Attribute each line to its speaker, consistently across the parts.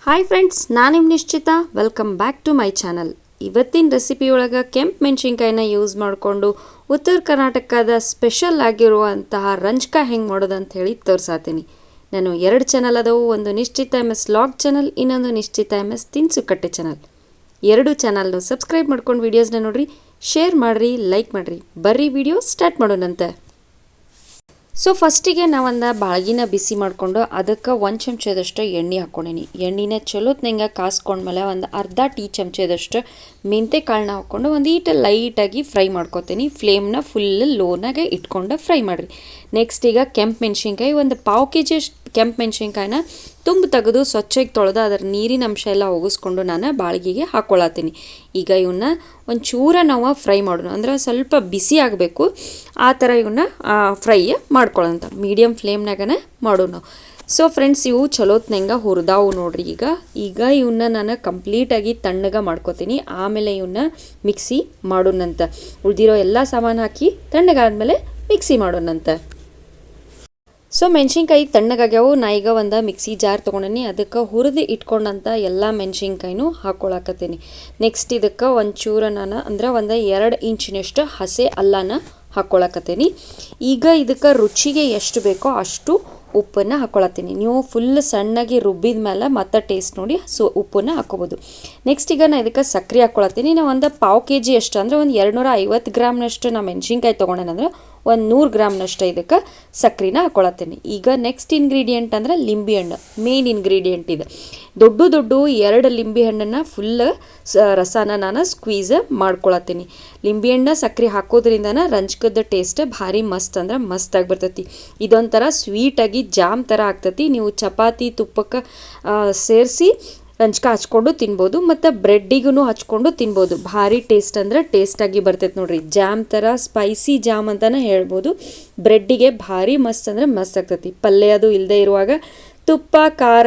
Speaker 1: Hi friends, ನಾನು ನಿಮ್ಮ Nishchita. Welcome back to my channel. ಇವತ್ತಿನ ರೆಸಿಪಿ ಒಳಗೆ ಕೆಂಪು ಮೆಣಸಿನ್ಕಾಯಿನ ಯೂಸ್ ಮಾಡಿಕೊಂಡು ಉತ್ತರ ಕರ್ನಾಟಕದ ಸ್ಪೆಷಲ್ ಆಗಿರುವಂತಹ ರಂಜ್ಕ ಹೆಂಗೆ ಮಾಡೋದು ಅಂತ ಹೇಳಿ ತೋರಿಸಾತೀನಿ. ನಾನು 2 ಚಾನಲ್ ಅದಾವು. ಒಂದು ನಿಶ್ಚಿತ MS ಲಾಗ್ ಚಾನಲ್, ಇನ್ನೊಂದು ನಿಶ್ಚಿತ MS ತಿನಿಸುಕಟ್ಟೆ ಚಾನಲ್. 2 ಚಾನಲ್ನು ಸಬ್ಸ್ಕ್ರೈಬ್ ಮಾಡ್ಕೊಂಡು ವೀಡಿಯೋಸ್ನ ನೋಡಿರಿ, ಶೇರ್ ಮಾಡಿರಿ, ಲೈಕ್ ಮಾಡಿರಿ. ಬರ್ರಿ ವಿಡಿಯೋ ಸ್ಟಾರ್ಟ್ ಮಾಡೋಣಂತೆ. ಸೊ ಫಸ್ಟಿಗೆ ನಾವೊಂದು ಬಾಳ್ಗಿನ ಬಿಸಿ ಮಾಡಿಕೊಂಡು ಅದಕ್ಕೆ 1 ಚಮಚದಷ್ಟು ಎಣ್ಣೆ ಹಾಕ್ಕೊಂಡೀನಿ. ಎಣ್ಣೆನ ಚಲೋತ್ನಂಗೆ ಕಾಸ್ಕೊಂಡ್ಮೇಲೆ ಒಂದು ಅರ್ಧ ಟೀ ಚಮಚದಷ್ಟು ಮೆಂತೆ ಕಾಳನ್ನ ಹಾಕ್ಕೊಂಡು ಒಂದು ಲೈಟಾಗಿ ಫ್ರೈ ಮಾಡ್ಕೊತೀನಿ. ಫ್ಲೇಮ್ನ ಫುಲ್ ಲೋನಾಗೆ ಇಟ್ಕೊಂಡು ಫ್ರೈ ಮಾಡಿರಿ. ನೆಕ್ಸ್ಟ್ ಈಗ ಕೆಂಪು ಮೆಣಸಿನ್ಕಾಯಿ ಒಂದು 1/4 kg ಕೆಂಪು ಮೆಣಸಿನ್ಕಾಯಿನ ತೆಗೆದು ಸ್ವಚ್ಛಗೆ ತೊಳೆದು ಅದರ ನೀರಿನ ಅಂಶ ಎಲ್ಲ ಹೋಗಿಸ್ಕೊಂಡು ನಾನು ಬಾಳ್ಗಿಗೆ ಹಾಕ್ಕೊಳತ್ತೀನಿ. ಈಗ ಇವನ್ನ ಒಂಚೂರ ನಾವು ಫ್ರೈ ಮಾಡೋಣ, ಅಂದರೆ ಸ್ವಲ್ಪ ಬಿಸಿ ಆಗಬೇಕು, ಆ ಥರ ಇವನ್ನ ಫ್ರೈ ಮಾಡ್ಕೊಳ್ಳೋಂಥ ಮೀಡಿಯಮ್ ಫ್ಲೇಮ್ನಾಗನೇ ಮಾಡೋಣ. ಸೊ ಫ್ರೆಂಡ್ಸ್, ಇವು ಚಲೋತ್ನಂಗೆ ಹುರಿದಾವು ನೋಡ್ರಿ. ಈಗ ಇವನ್ನ ನಾನು ಕಂಪ್ಲೀಟಾಗಿ ತಣ್ಣಗೆ ಮಾಡ್ಕೋತೀನಿ. ಆಮೇಲೆ ಇವನ್ನ ಮಿಕ್ಸಿ ಮಾಡೋಣಂತ. ಉಳಿದಿರೋ ಎಲ್ಲ ಸಾಮಾನು ಹಾಕಿ ತಣ್ಣಗಾದ್ಮೇಲೆ ಮಿಕ್ಸಿ ಮಾಡೋಣಂತ. ಸೊ ಮೆಣಸಿನ್ಕಾಯಿ ತಣ್ಣಗಾಗ್ಯಾವು. ನಾ ಈಗ ಒಂದು ಮಿಕ್ಸಿ ಜಾರ್ ತೊಗೊಂಡಿನಿ. ಅದಕ್ಕೆ ಹುರಿದು ಇಟ್ಕೊಂಡಂಥ ಎಲ್ಲ ಮೆಣಸಿನ್ಕಾಯಿನೂ ಹಾಕ್ಕೊಳಕತ್ತೀನಿ. ನೆಕ್ಸ್ಟ್ ಇದಕ್ಕೆ ಒಂಚೂರು ನಾನು ಅಂದರೆ ಒಂದು 2 ಇಂಚಿನಷ್ಟು ಹಸೆ ಅಲ್ಲನ ಹಾಕ್ಕೊಳಕತ್ತೀನಿ. ಈಗ ಇದಕ್ಕೆ ರುಚಿಗೆ ಎಷ್ಟು ಬೇಕೋ ಅಷ್ಟು ಉಪ್ಪನ್ನು ಹಾಕ್ಕೊಳತ್ತೀನಿ. ನೀವು ಫುಲ್ ಸಣ್ಣಗೆ ರುಬ್ಬಿದ ಮೇಲೆ ಮತ್ತೆ ಟೇಸ್ಟ್ ನೋಡಿ ಉಪ್ಪನ್ನು ಹಾಕ್ಕೋಬೋದು. ನೆಕ್ಸ್ಟ್ ಈಗ ನಾನು ಇದಕ್ಕೆ ಸಕ್ಕರೆ ಹಾಕ್ಕೊಳತ್ತೀನಿ. ನಾವು ಒಂದು 1/4 kg ಅಷ್ಟು ಅಂದರೆ ಒಂದು 250 ಗ್ರಾಮ್ನಷ್ಟು ನಾನು ಮೆಣಸಿನ್ಕಾಯಿ ತೊಗೊಂಡೇನಂದ್ರೆ ಒಂದು 100 ಗ್ರಾಮ್ನಷ್ಟು ಇದಕ್ಕೆ ಸಕ್ಕರೆನ ಹಾಕ್ಕೊಳತ್ತೀನಿ. ಈಗ ನೆಕ್ಸ್ಟ್ ಇಂಗ್ರೀಡಿಯೆಂಟ್ ಅಂದರೆ ಲಿಂಬೆಹಣ್ಣು, ಮೇನ್ ಇಂಗ್ರೀಡಿಯೆಂಟ್ ಇದು. ದೊಡ್ಡ 2 ಲಿಂಬೆಹಣ್ಣನ್ನು ಫುಲ್ ರಸನ ನಾನು ಸ್ಕ್ವೀಸ್ ಮಾಡ್ಕೊಳತ್ತೀನಿ. ಲಿಂಬೆಹಣ್ಣು ಸಕ್ಕರೆ ಹಾಕೋದ್ರಿಂದನ ರಂಜ್ಕದ ಟೇಸ್ಟ್ ಭಾರಿ ಮಸ್ತ್ ಅಂದ್ರೆ ಮಸ್ತಾಗಿ ಬರ್ತೈತಿ. ಇದೊಂಥರ ಸ್ವೀಟಾಗಿ ಜಾಮ್ ಥರ ಆಗ್ತೈತಿ. ನೀವು ಚಪಾತಿ ತುಪ್ಪಕ್ಕೆ ಸೇರಿಸಿ ರಂಜ್ಕ ಹಚ್ಕೊಂಡು ತಿನ್ಬೋದು, ಮತ್ತು ಬ್ರೆಡ್ಡಿಗೂ ಹಚ್ಕೊಂಡು ತಿನ್ಬೋದು. ಭಾರಿ ಟೇಸ್ಟ್ ಅಂದರೆ ಟೇಸ್ಟಾಗಿ ಬರ್ತೈತೆ ನೋಡ್ರಿ. ಜಾಮ್ ಥರ ಸ್ಪೈಸಿ ಜಾಮ್ ಅಂತಲೇ ಹೇಳ್ಬೋದು. ಬ್ರೆಡ್ಡಿಗೆ ಭಾರಿ ಮಸ್ತ್ ಅಂದರೆ ಮಸ್ತ್ ಆಗ್ತೈತಿ. ಪಲ್ಯ ಅದು ಇಲ್ಲದೆ ಇರುವಾಗ ತುಪ್ಪ ಖಾರ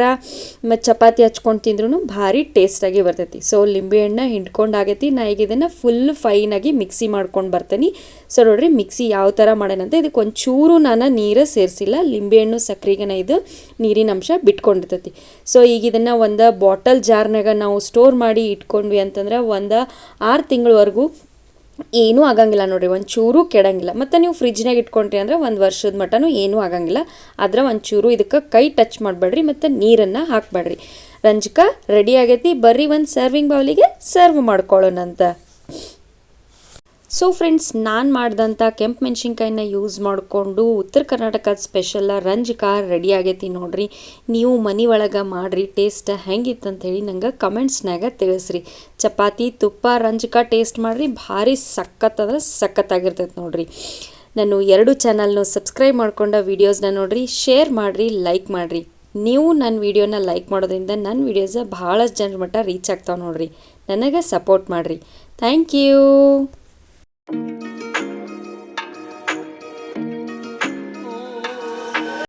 Speaker 1: ಮತ್ತು ಚಪಾತಿ ಹಚ್ಕೊಂಡು ತಿಂದ್ರೂ ಭಾರಿ ಟೇಸ್ಟಾಗಿ ಬರ್ತೈತಿ. ಸೊ ಲಿಂಬೆಹಣ್ಣು ಹಿಂಡ್ಕೊಂಡಾಗೈತಿ. ನಾ ಈಗ ಇದನ್ನು ಫುಲ್ ಫೈನಾಗಿ ಮಿಕ್ಸಿ ಮಾಡ್ಕೊಂಡು ಬರ್ತೀನಿ. ಸೊ ನೋಡಿರಿ ಮಿಕ್ಸಿ ಯಾವ ಥರ ಮಾಡೋಣಂತ. ಇದಕ್ಕೆ ಒಂಚೂರು ನಾನು ನೀರು ಸೇರಿಸಿಲ್ಲ. ಲಿಂಬೆಹಣ್ಣು ಸಕ್ಕರೆಗೆ ಇದು ನೀರಿನ ಅಂಶ ಬಿಟ್ಕೊಂಡಿರ್ತೈತಿ. ಸೊ ಈಗ ಇದನ್ನು ಒಂದು ಬಾಟಲ್ ಜಾರ್ನಾಗ ನಾವು ಸ್ಟೋರ್ ಮಾಡಿ ಇಟ್ಕೊಂಡ್ವಿ ಅಂತಂದ್ರೆ ಒಂದು 6 ತಿಂಗಳವರೆಗೂ ಏನೂ ಆಗಂಗಿಲ್ಲ ನೋಡಿರಿ. ಒಂಚೂರು ಕೆಡಂಗಿಲ್ಲ. ಮತ್ತು ನೀವು ಫ್ರಿಜ್ನಾಗ ಇಟ್ಕೊಂಡ್ರಿ ಅಂದರೆ 1 ವರ್ಷದ ಮಟನೂ ಏನೂ ಆಗಂಗಿಲ್ಲ. ಆದ್ರೆ ಒಂಚೂರು ಇದಕ್ಕೆ ಕೈ ಟಚ್ ಮಾಡಬೇಡ್ರಿ ಮತ್ತು ನೀರನ್ನು ಹಾಕಬೇಡ್ರಿ. ರಂಜ್ಕ ರೆಡಿ ಆಗೈತಿ. ಬರ್ರಿ ಒಂದು ಸರ್ವಿಂಗ್ ಬೌಲಿಗೆ ಸರ್ವ್ ಮಾಡ್ಕೊಳ್ಳೋಣಂತ. ಸೊ ಫ್ರೆಂಡ್ಸ್, ನಾನು ಮಾಡಿದಂಥ ಕೆಂಪು ಮೆಣಸಿನ್ಕಾಯಿನ ಯೂಸ್ ಮಾಡಿಕೊಂಡು ಉತ್ತರ ಕರ್ನಾಟಕದ ಸ್ಪೆಷಲ್ ರಂಜ್ಕ ರೆಡಿ ಆಗೈತಿ ನೋಡ್ರಿ. ನೀವು ಮನೆ ಒಳಗೆ ಮಾಡಿರಿ. ಟೇಸ್ಟ್ ಹೆಂಗಿತ್ತಂಥೇಳಿ ನಂಗೆ ಕಮೆಂಟ್ಸ್ನಾಗ ತಿಳಿಸ್ರಿ. ಚಪಾತಿ ತುಪ್ಪ ರಂಜ್ಕ ಟೇಸ್ಟ್ ಮಾಡಿರಿ. ಭಾರಿ ಸಖತ್ತಂದ್ರೆ ಸಖತ್ತಾಗಿರ್ತೈತೆ ನೋಡ್ರಿ. ನಾನು 2 ಚಾನಲ್ನು ಸಬ್ಸ್ಕ್ರೈಬ್ ಮಾಡ್ಕೊಂಡ ವೀಡಿಯೋಸ್ನ ನೋಡಿರಿ, ಶೇರ್ ಮಾಡಿರಿ, ಲೈಕ್ ಮಾಡಿರಿ. ನೀವು ನನ್ನ ವೀಡಿಯೋನ ಲೈಕ್ ಮಾಡೋದ್ರಿಂದ ನನ್ನ ವೀಡಿಯೋಸ ಭಾಳಷ್ಟು ಜನರ ಮಟ್ಟ ರೀಚ್ ಆಗ್ತಾವೆ ನೋಡ್ರಿ. ನನಗೆ ಸಪೋರ್ಟ್ ಮಾಡಿರಿ. Thank you.